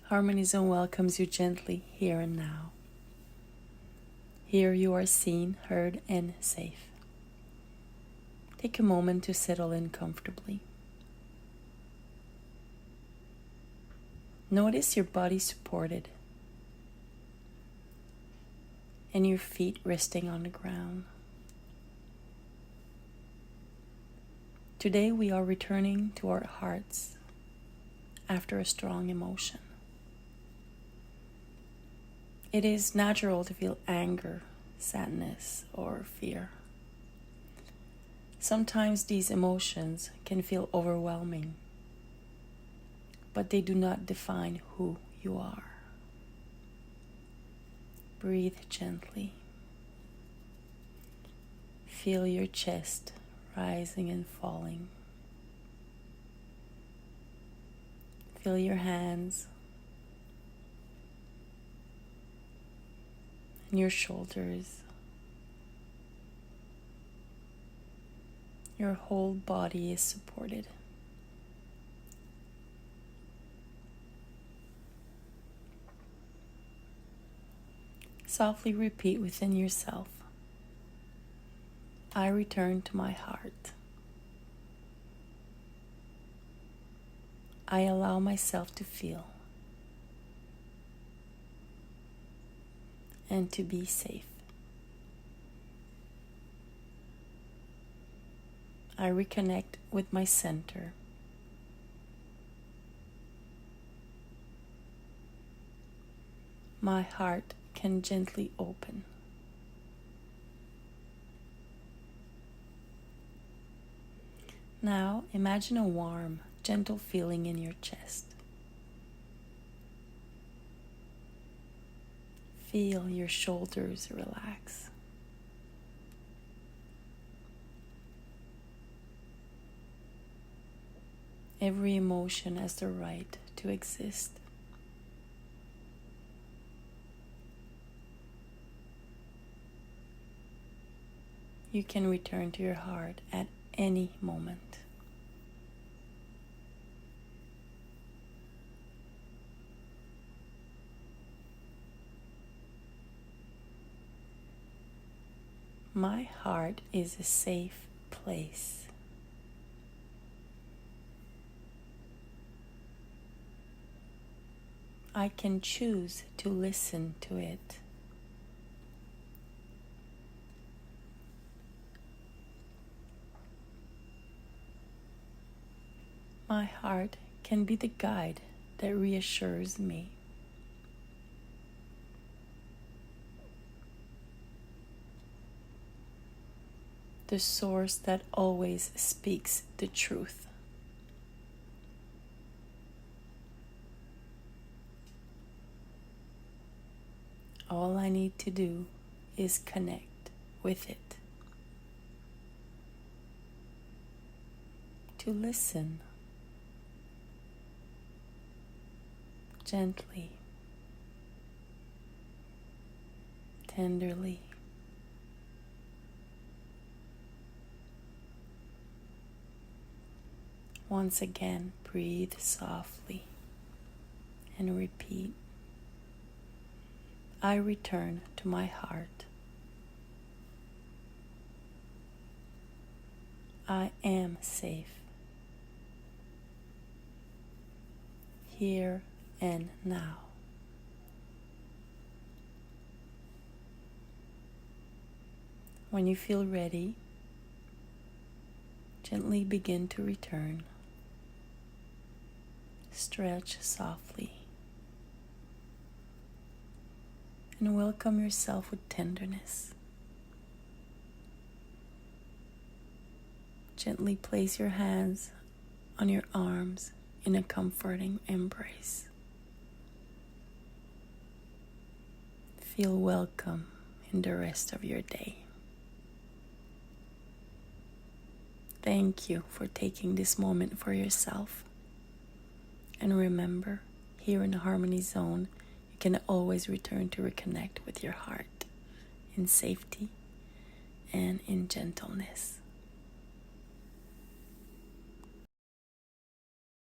Harmony Zone welcomes you gently here and now. Here you are seen, heard, and safe. Take a moment to settle in comfortably. Notice your body supported and your feet resting on the ground. Today we are returning to our hearts after a strong emotion. It is natural to feel anger, sadness, or fear. Sometimes these emotions can feel overwhelming, but they do not define who you are. Breathe gently. Feel your chest rising and falling. Feel your hands and your shoulders. Your whole body is supported. Softly repeat within yourself, I return to my heart. I allow myself to feel and to be safe. I reconnect with my center. My heart can gently open. Now imagine a warm, gentle feeling in your chest. Feel your shoulders relax. Every emotion has the right to exist. You can return to your heart at any moment. My heart is a safe place. I can choose to listen to it. My heart can be the guide that reassures me. The source that always speaks the truth. All I need to do is connect with it. To listen gently, tenderly. Once again, breathe softly and repeat. I return to my heart. I am safe. Here and now. When you feel ready, gently begin to return. Stretch softly. And welcome yourself with tenderness. Gently place your hands on your arms in a comforting embrace. Feel welcome in the rest of your day. Thank you for taking this moment for yourself. And remember, here in the Harmony Zone, you can always return to reconnect with your heart in safety and in gentleness.